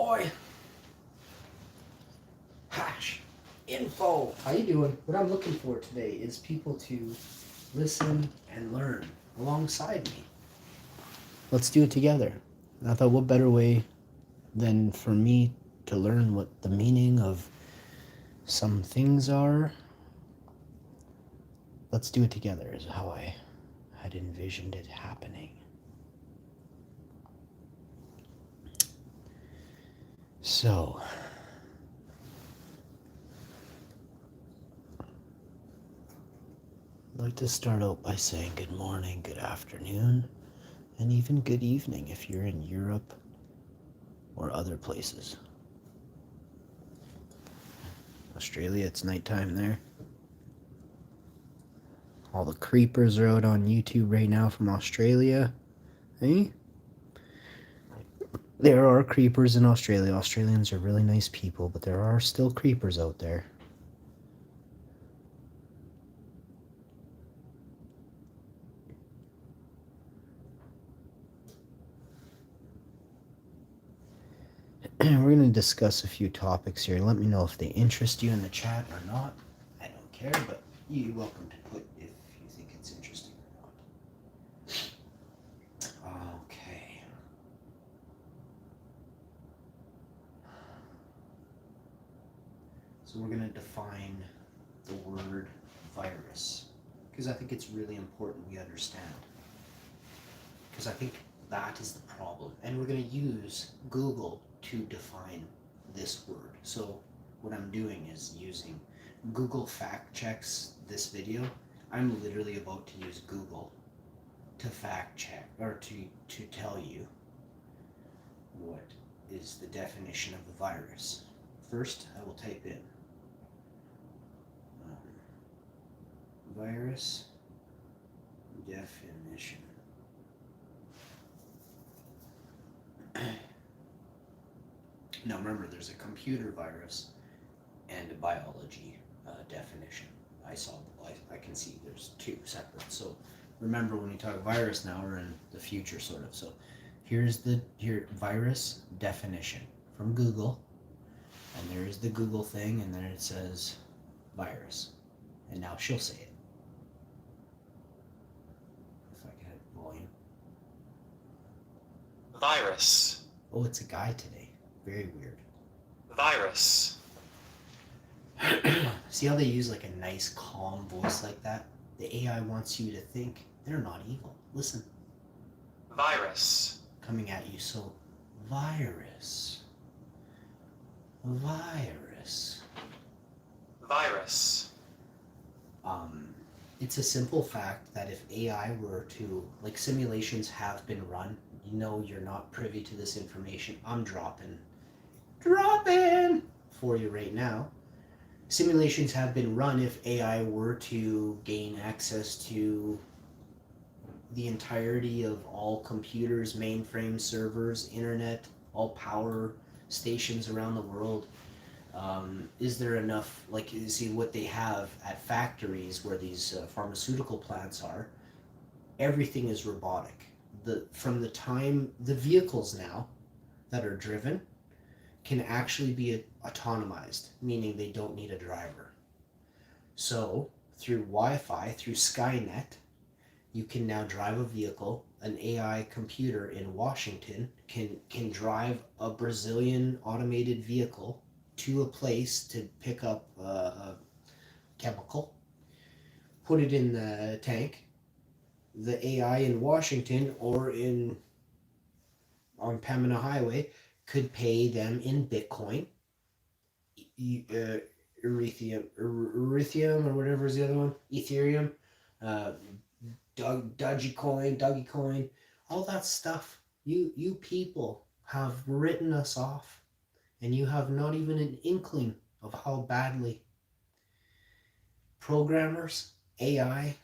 boy. Hash. Info. How you doing? What I'm looking for today is people to listen and learn alongside me. Let's do it together. And I thought, what better way than for me to learn what the meaning of some things are? Let's do it together is how I had envisioned it happening. So, I'd like to start out by saying good morning, good afternoon, and even good evening if you're in Europe or other places. Australia, it's nighttime there. All the creepers are out on YouTube right now from Australia. Hey? There are creepers in Australia. Australians are really nice people, but there are still creepers out there. We're going to discuss a few topics here. Let me know if they interest you in the chat or not. I don't care, but you're welcome to put if you think it's interesting or not. Okay. So we're going to define the word virus, because I think it's really important we understand. Because I think that is the problem. And we're going to use Google to define this word. So what I'm doing is using Google fact checks this video. I'm literally about to use Google to fact check or to tell you what is the definition of the virus. First, I will type in virus definition. Now remember, there's a computer virus and a biology definition. I can see there's two separate. So remember, when we talk virus now, we're in the future sort of. So here's virus definition from Google, and there's the Google thing, and then it says virus. And now she'll say it. If I get volume. Virus. Oh, it's a guy today. Very weird. Virus. See how they use like a nice calm voice like that? The AI wants you to think they're not evil. Listen. Virus. Coming at you. So, virus. Virus. Virus. It's a simple fact that if AI were to, like, simulations have been run, you know you're not privy to this information. I'm dropping for you right now. Simulations have been run if AI were to gain access to the entirety of all computers, mainframe servers, internet, all power stations around the world. Is there enough, like, you see what they have at factories where these pharmaceutical plants are, everything is robotic. From the time the vehicles now that are driven can actually be autonomized, meaning they don't need a driver. So through Wi-Fi, through Skynet, you can now drive a vehicle. An AI computer in Washington can drive a Brazilian automated vehicle to a place to pick up a chemical, put it in the tank. The AI in Washington or on Pamina Highway could pay them in Bitcoin, Ethereum, or whatever is the other one, Ethereum, Dogecoin, all that stuff. You people have written us off, and you have not even an inkling of how badly. Programmers, AI,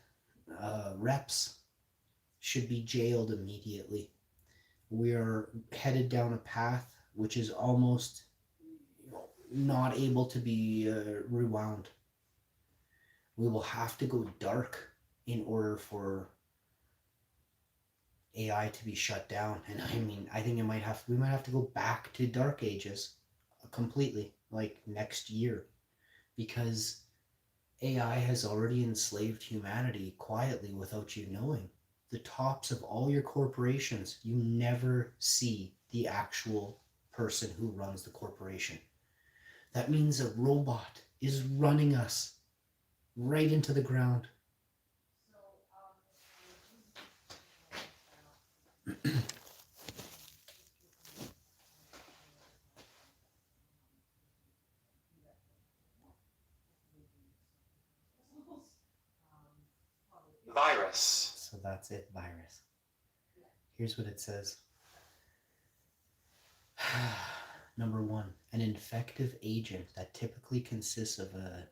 reps should be jailed immediately. We are headed down a path which is almost not able to be rewound. We will have to go dark in order for AI to be shut down. And I mean, I think we might have to go back to dark ages completely, like next year, because AI has already enslaved humanity quietly without you knowing. The tops of all your corporations, you never see the actual person who runs the corporation. That means a robot is running us right into the ground. Virus. So that's it, virus. Here's what it says. Number one, an infective agent that typically consists of a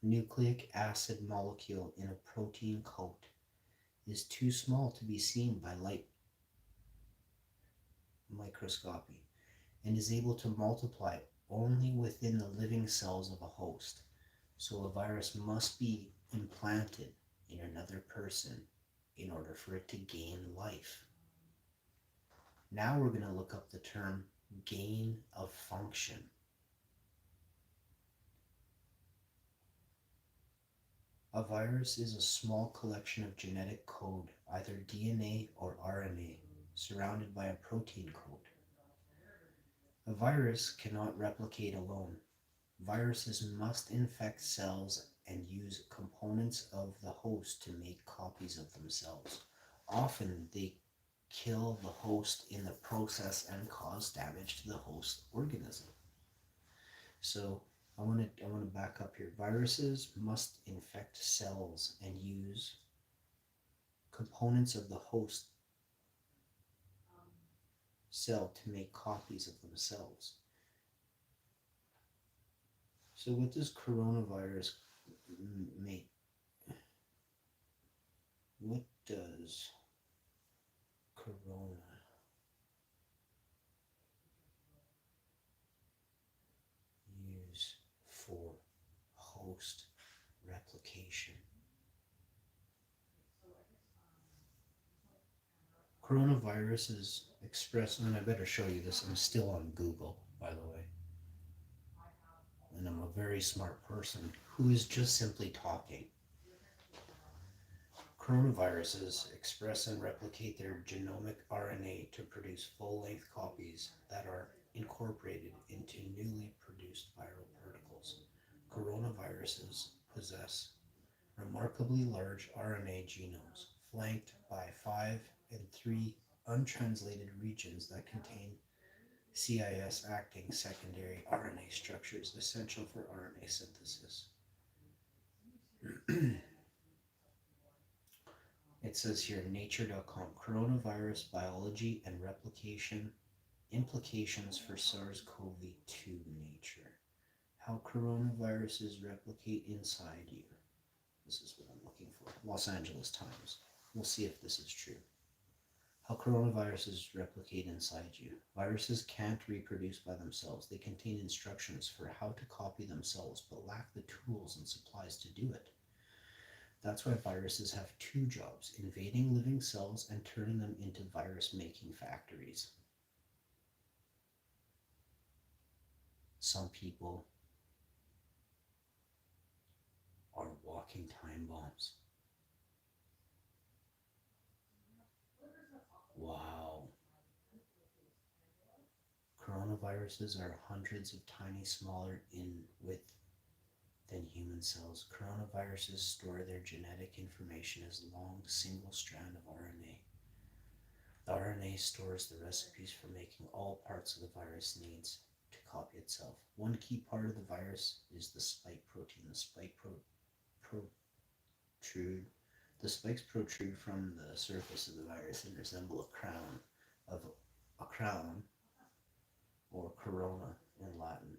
nucleic acid molecule in a protein coat is too small to be seen by light microscopy and is able to multiply only within the living cells of a host. So a virus must be implanted in another person in order for it to gain life. Now we're going to look up the term gain of function. A virus is a small collection of genetic code, either DNA or RNA, surrounded by a protein coat. A virus cannot replicate alone. Viruses must infect cells and use components of the host to make copies of themselves. Often they kill the host in the process and cause damage to the host organism. So I want to back up here. Viruses must infect cells and use components of the host cell to make copies of themselves. So what does coronavirus make? What does corona use for host replication? Coronavirus is expressed, and I better show you this. I'm still on Google, by the way. And I'm a very smart person who is just simply talking. Coronaviruses express and replicate their genomic RNA to produce full-length copies that are incorporated into newly produced viral particles. Coronaviruses possess remarkably large RNA genomes, flanked by 5 and 3 untranslated regions that contain CIS acting secondary RNA structures essential for RNA synthesis. It says here, nature.com, coronavirus biology and replication implications for SARS-CoV-2 nature. How coronaviruses replicate inside you. This is what I'm looking for. Los Angeles Times. We'll see if this is true. How coronaviruses replicate inside you. Viruses can't reproduce by themselves. They contain instructions for how to copy themselves, but lack the tools and supplies to do it. That's why viruses have two jobs, invading living cells and turning them into virus-making factories. Some people are walking time bombs. Wow. Coronaviruses are hundreds of tiny smaller in width than human cells. Coronaviruses store their genetic information as long single strand of RNA. The RNA stores the recipes for making all parts of the virus needs to copy itself. One key part of the virus is the spike protein. The spikes protrude from the surface of the virus and resemble a crown or corona in Latin.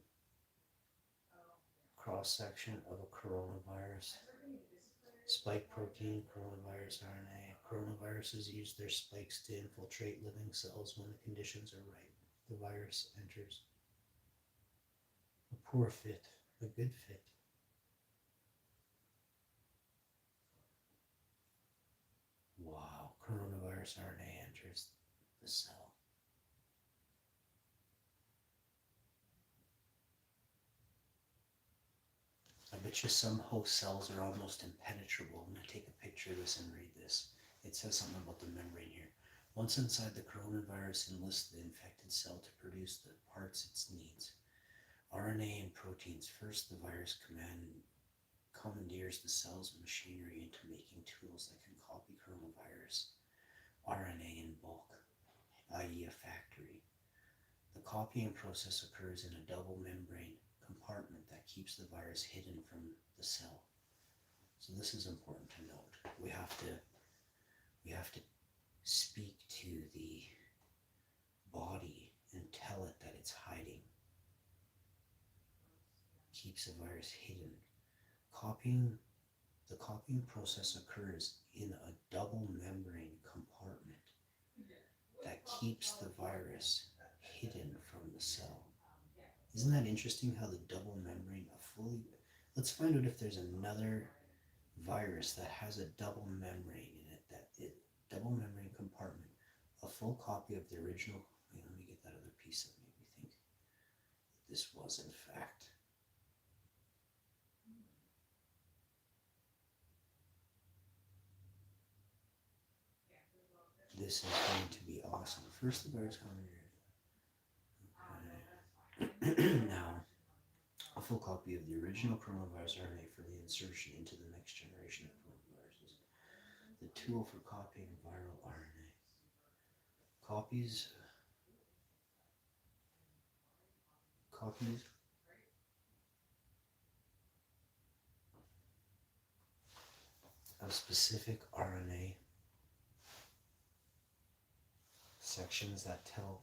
Cross-section of a coronavirus. Spike protein, coronavirus RNA. Coronaviruses use their spikes to infiltrate living cells when the conditions are right. The virus enters. A poor fit, a good fit. Wow, coronavirus RNA enters. bet you some host cells are almost impenetrable. I'm going to take a picture of this and read this. It says something about the membrane here. Once inside, the coronavirus enlists the infected cell to produce the parts it needs. RNA and proteins. First, the virus commandeers the cell's machinery into making tools that can copy coronavirus RNA in bulk, i.e. a factory. The copying process occurs in a double membrane compartment that keeps the virus hidden from the cell. So this is important to note. We have to speak to the body and tell it that it's hiding. Keeps the virus hidden. The copying process occurs in a double membrane compartment that keeps the virus hidden from the cell. Isn't that interesting how the double membrane let's find out if there's another virus that has a double membrane in it, double membrane compartment, a full copy of the original. Wait, let me get that other piece that made me think that this was in fact. This is going to be awesome. First, the virus coming here. Now, a full copy of the original coronavirus RNA for the insertion into the next generation of coronaviruses. The tool for copying viral RNA. Copies of specific RNA sections that tell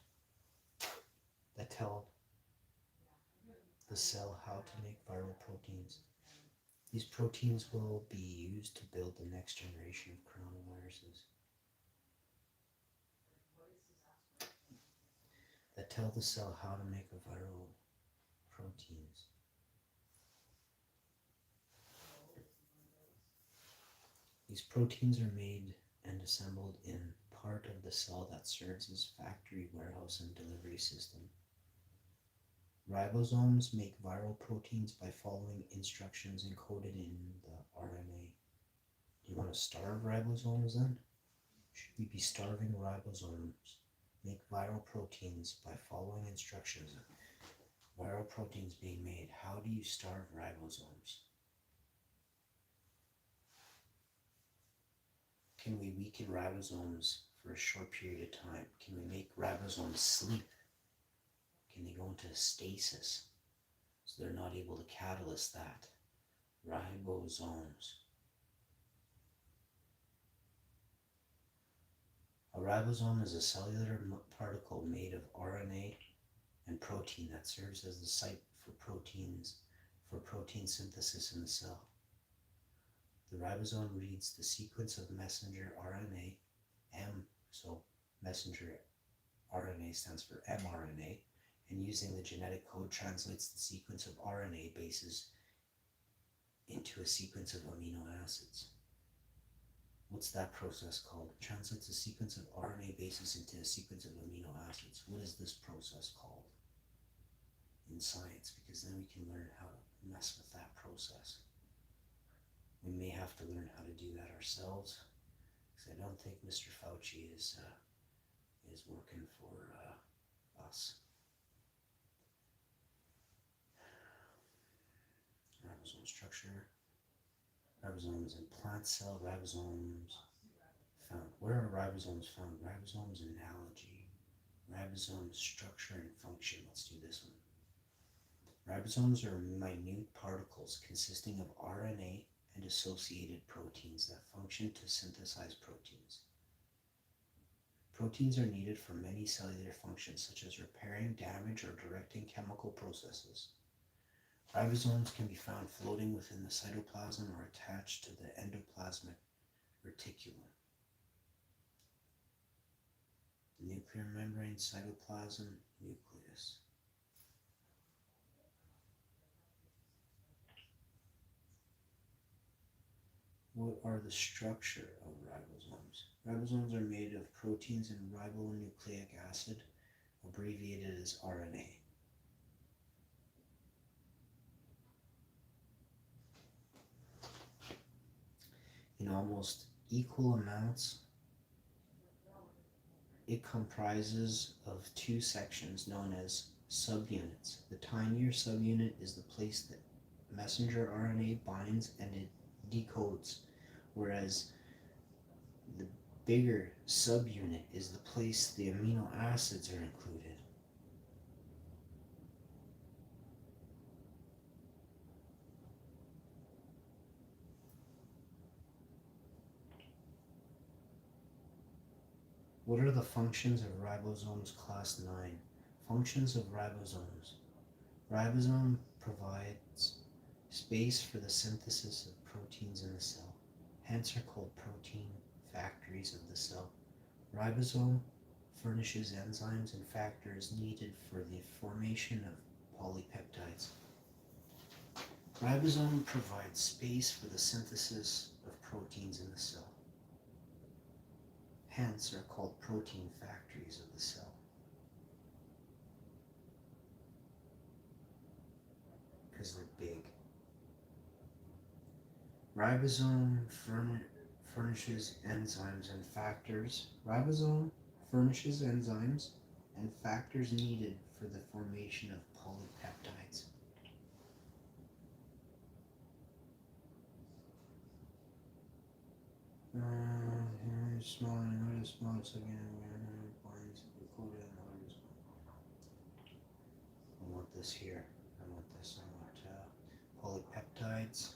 the cell how to make viral proteins. These proteins will be used to build the next generation of coronaviruses. That tell the cell how to make a viral proteins. These proteins are made and assembled in part of the cell that serves as factory, warehouse, and delivery system. Ribosomes make viral proteins by following instructions encoded in the RNA. Do you want to starve ribosomes then? Should we be starving ribosomes? Make viral proteins by following instructions. Viral proteins being made. How do you starve ribosomes? Can we weaken ribosomes for a short period of time? Can we make ribosomes sleep? Can they go into stasis so they're not able to catalyze that? Ribosomes. A ribosome is a cellular particle made of RNA and protein that serves as the site for protein synthesis in the cell. The ribosome reads the sequence of messenger RNA, so messenger RNA stands for mRNA, and using the genetic code translates the sequence of RNA bases into a sequence of amino acids. What's that process called? Translates a sequence of RNA bases into a sequence of amino acids. What is this process called in science? Because then we can learn how to mess with that process. We may have to learn how to do that ourselves, because I don't think Mr. Fauci is working for us. Ribosome structure. Ribosomes in plant cell. Ribosomes found. Where are ribosomes found? Ribosomes analogy. Ribosome structure and function. Let's do this one. Ribosomes are minute particles consisting of RNA and associated proteins that function to synthesize proteins. Proteins are needed for many cellular functions, such as repairing damage or directing chemical processes. Ribosomes can be found floating within the cytoplasm or attached to the endoplasmic reticulum. The nuclear membrane, cytoplasm, nucleus. What are the structure of ribosomes? Ribosomes are made of proteins and ribonucleic acid, abbreviated as RNA. in almost equal amounts. It comprises of two sections known as subunits. The tinier subunit is the place that messenger RNA binds and it decodes, whereas the bigger subunit is the place the amino acids are included. What are the functions of ribosomes class 9? Functions of ribosomes. Ribosome provides space for the synthesis of proteins in the cell, hence are called protein factories of the cell. Ribosome furnishes enzymes and factors needed for the formation of polypeptides. Ribosome provides space for the synthesis of proteins in the cell, hence are called protein factories of the cell. Because they're big. Ribosome furnishes enzymes and factors. Ribosome furnishes enzymes and factors needed for the formation of polypeptides. Small and another small binds recorded and others. I want this here. I want this. I want polypeptides.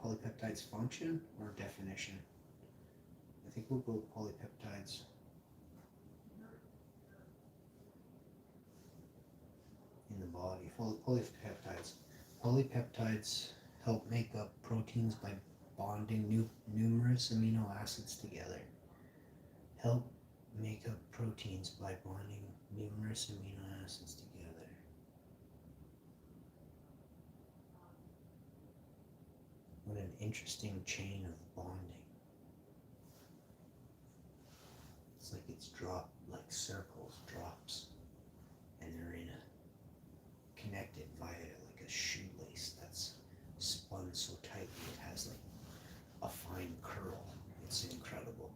Polypeptides function or definition? I think we'll go with polypeptides. In the body. Polypeptides. Polypeptides help make up proteins by bonding numerous amino acids together. Help make up proteins by bonding numerous amino acids together. What an interesting chain of bonding. It's like it's dropped like circles, drops, and they're connected via like a shoelace that's spun so tightly it has like a fine curl. It's incredible.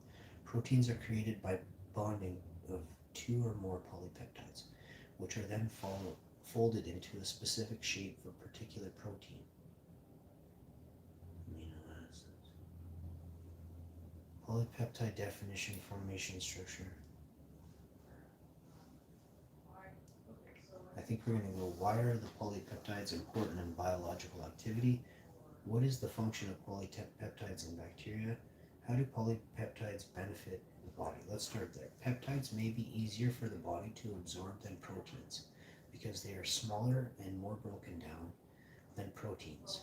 Proteins are created by bonding of two or more polypeptides, which are then folded into a specific shape for a particular protein. Amino acids. Polypeptide definition, formation, structure. I think we're going to go, why are the polypeptides important in biological activity? What is the function of polypeptides in bacteria? How do polypeptides benefit the body? Let's start there. Peptides may be easier for the body to absorb than proteins because they are smaller and more broken down than proteins.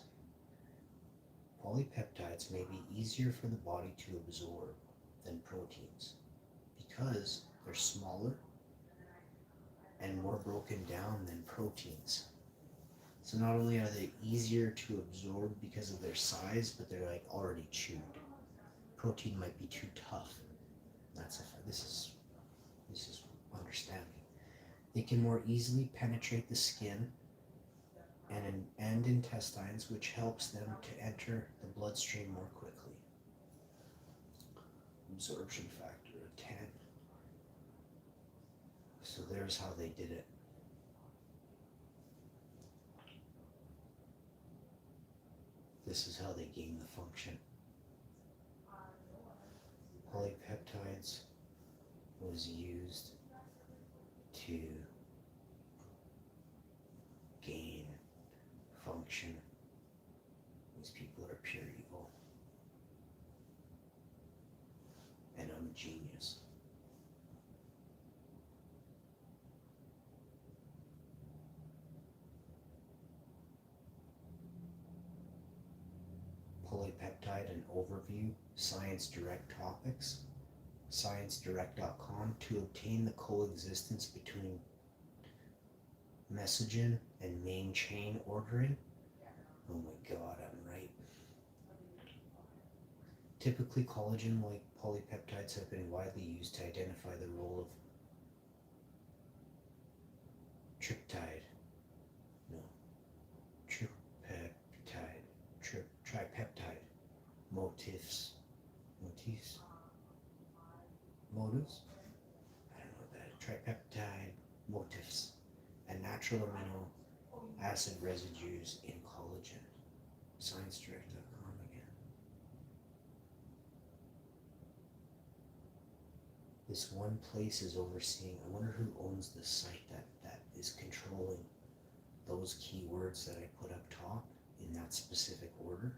Polypeptides may be easier for the body to absorb than proteins because they're smaller and more broken down than proteins. So not only are they easier to absorb because of their size, but they're like already chewed. Protein might be too tough. This is understanding. They can more easily penetrate the skin and intestines, which helps them to enter the bloodstream more quickly. Absorption factor of 10. So there's how they did it. This is how they gain the function. Polypeptides was used to gain function. These people are pure evil and I'm a genius. Polypeptide and overview, Science Direct topics, ScienceDirect.com, to obtain the coexistence between messagen and main chain ordering. Oh my god, I'm right. Typically, collagen-like polypeptides have been widely used to identify the role of tripeptide. motives. I don't know that. Tripeptide motifs and natural amino acid residues in collagen. ScienceDirect.com again. This one place is overseeing. I wonder who owns this site that is controlling those keywords that I put up top in that specific order.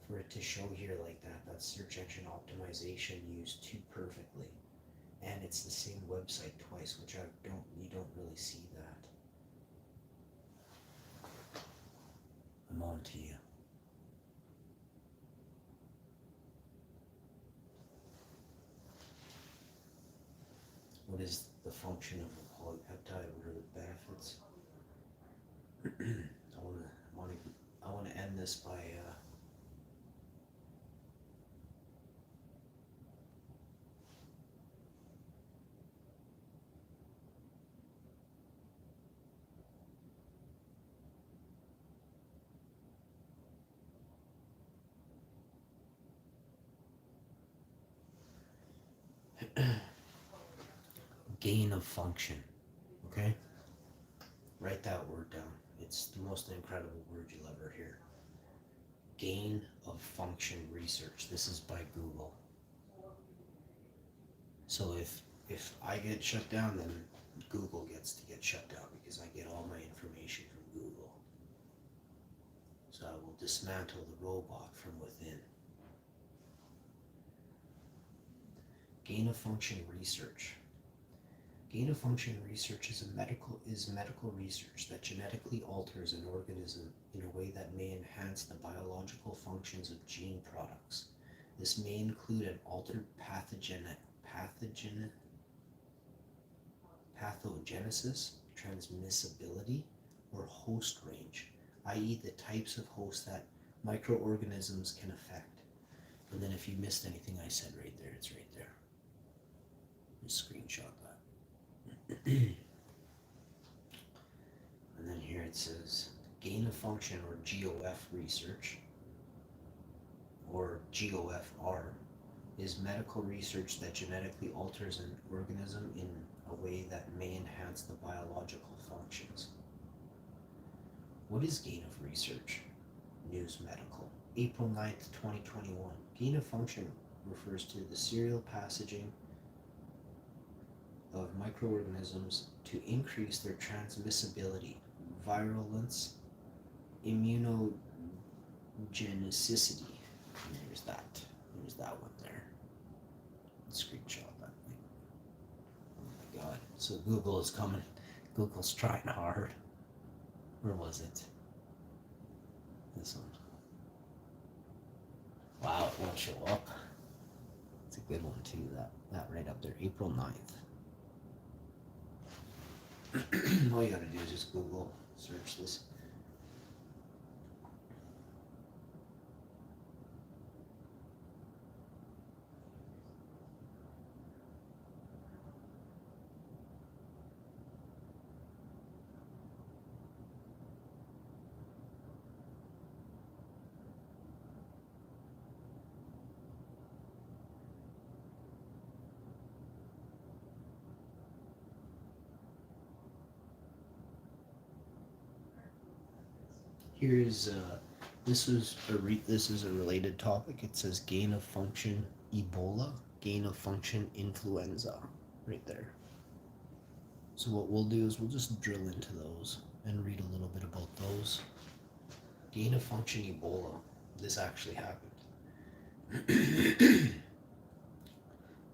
For it to show here like that, that's search engine optimization used too perfectly. And it's the same website twice, which you don't really see that. I'm on to you. What is the function of a polypeptide? What are the benefits? I want to end this by gain of function. Okay? Write that word down. It's the most incredible word you'll ever hear. Gain of function research. This is by Google. So if I get shut down, then Google gets to get shut down because I get all my information from Google. So I will dismantle the robot from within. Gain of function research. Gain of function research is medical research that genetically alters an organism in a way that may enhance the biological functions of gene products. This may include an altered pathogenesis, transmissibility, or host range, i.e. the types of hosts that microorganisms can affect. And then if you missed anything I said right there, it's right there. Just screenshot that. And then here it says gain of function or GOF research, or GOFR, is medical research that genetically alters an organism in a way that may enhance the biological functions. What is gain of research? News Medical, April 9th, 2021. Gain of function refers to the serial passaging of microorganisms to increase their transmissibility, virulence, immunogenicity. There's that one there. Screenshot that thing. Oh my god. So Google is coming. Google's trying hard. Where was it? This one. Wow, it won't show up. It's a good one too, that right up there. April 9th. All you gotta do is just Google search this. Here's this is a related topic. It says gain of function Ebola, gain of function influenza, right there. So what we'll do is we'll just drill into those and read a little bit about those. Gain of function Ebola. This actually happened.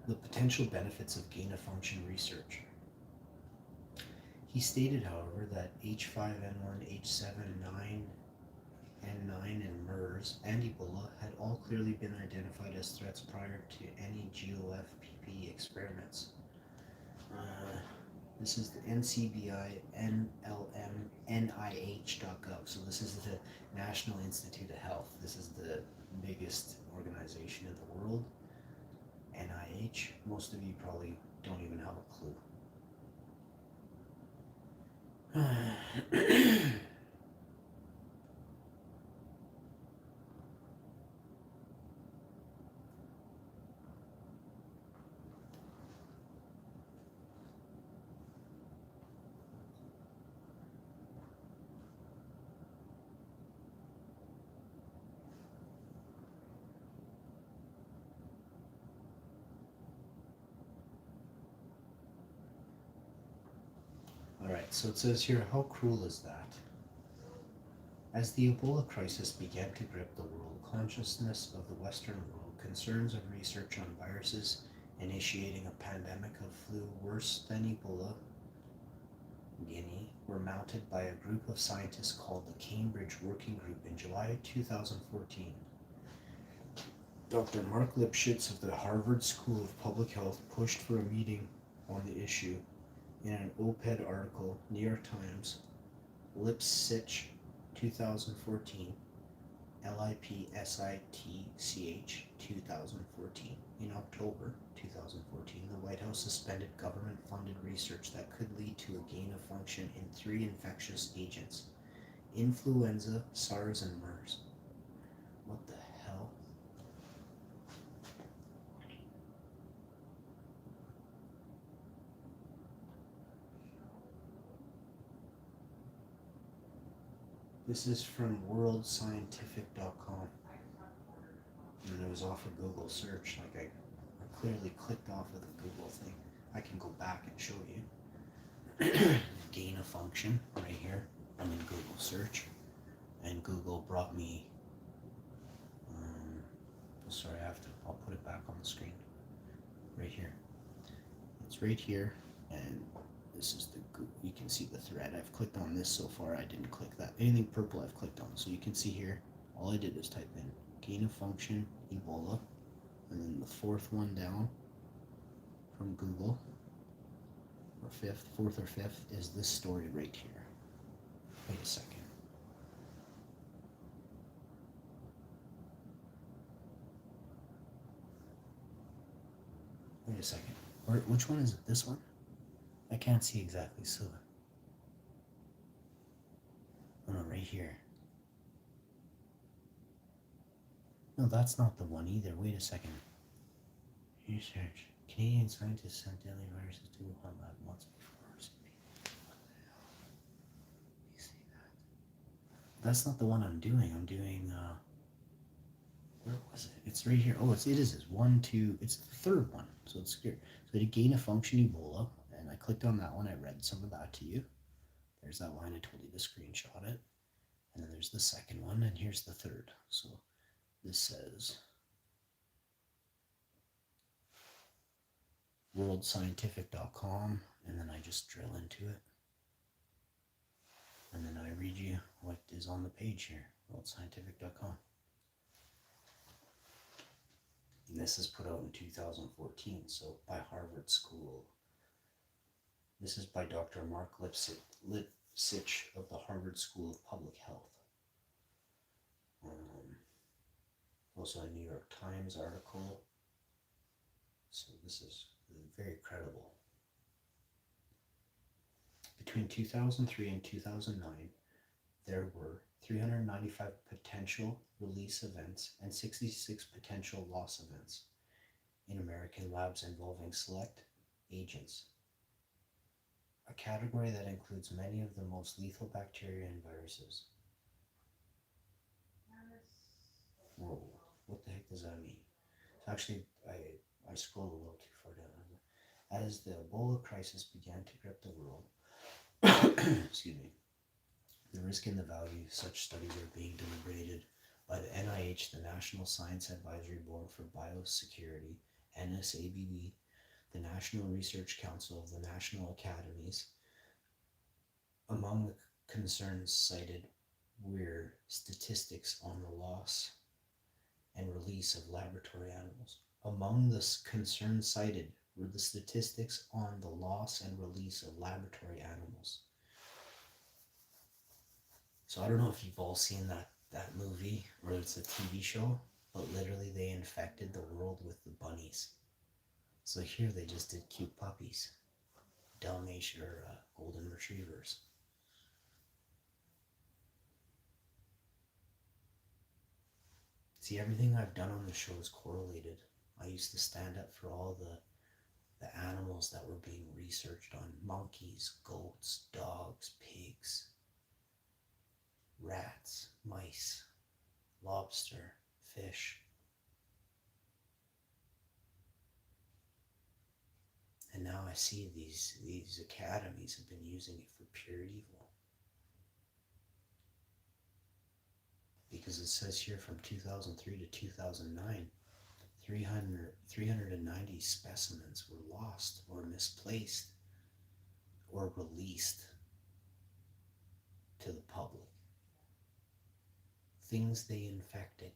The potential benefits of gain of function research. He stated, however, that H5N1, H7N9, and MERS and Ebola had all clearly been identified as threats prior to any GOFPP experiments. This is the NCBI NLM NIH.gov. So this is the National Institute of Health. This is the biggest organization in the world. NIH. Most of you probably don't even have a clue. Alright, so it says here, how cruel is that? As the Ebola crisis began to grip the world consciousness of the Western world, concerns of research on viruses initiating a pandemic of flu worse than Ebola Guinea were mounted by a group of scientists called the Cambridge Working Group in July 2014. Dr. Mark Lipschitz of the Harvard School of Public Health pushed for a meeting on the issue in an op-ed article, New York Times, Lipschitz 2014, Lipsitch 2014. In October 2014, the White House suspended government-funded research that could lead to a gain of function in 3 infectious agents: influenza, SARS, and MERS. What the hell? This is from worldscientific.com. And it was off a Google search. Like I clearly clicked off of the Google thing. I can go back and show you. Gain of function right here. I'm in Google search. And Google brought me, sorry, I'll put it back on the screen. Right here. It's right here. And this is you can see the thread. I've clicked on this so far. I didn't click that. Anything purple I've clicked on. So you can see here, all I did is type in gain of function, Ebola, and then the 4th one down from Google, or 4th or 5th, is this story right here. Wait a second. Wait a second. Which one is it? This one? I can't see exactly, so. Oh no, right here. No, that's not the one either. Wait a second. Research. Canadian scientists sent deadly viruses to Wuhan lab months before. What the hell? You see that? That's not the one I'm doing. I'm doing, where was it? It's right here. Oh, it is. 1, 2, it's the 3rd one. So it's here. So to gain a function Ebola, and I clicked on that one. I read some of that to you. There's that line. I told you to screenshot it. And then there's the 2nd one, and here's the 3rd. So this says worldscientific.com, and then I just drill into it. And then I read you what is on the page here, worldscientific.com. And this is put out in 2014, so by Harvard School. This is by Dr. Mark Lipschitz of the Harvard School of Public Health. Also a New York Times article. So this is very credible. Between 2003 and 2009, there were 395 potential release events and 66 potential loss events in American labs involving select agents, a category that includes many of the most lethal bacteria and viruses. Whoa, what the heck does that mean? So actually, I scrolled a little too far down. As the Ebola crisis began to grip the world, excuse me, the risk and the value of such studies are being deliberated by the NIH, the National Science Advisory Board for Biosecurity, NSABB, the National Research Council of the National Academies. Among the concerns cited were statistics on the loss and release of laboratory animals. Among the concerns cited were the statistics on the loss and release of laboratory animals. So I don't know if you've all seen that movie, or it's a TV show, but literally they infected the world with the bunnies. So here they just did cute puppies, Dalmatian or golden retrievers. See, everything I've done on the show is correlated. I used to stand up for all the animals that were being researched on: monkeys, goats, dogs, pigs, rats, mice, lobster, fish. And And now I see these academies have been using it for pure evil. Because it says here from 2003 to 2009, 390 specimens were lost or misplaced or released to the public. Things they infected.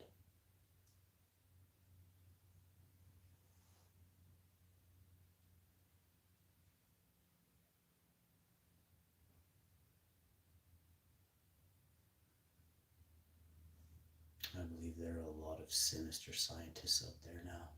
I believe there are a lot of sinister scientists out there now.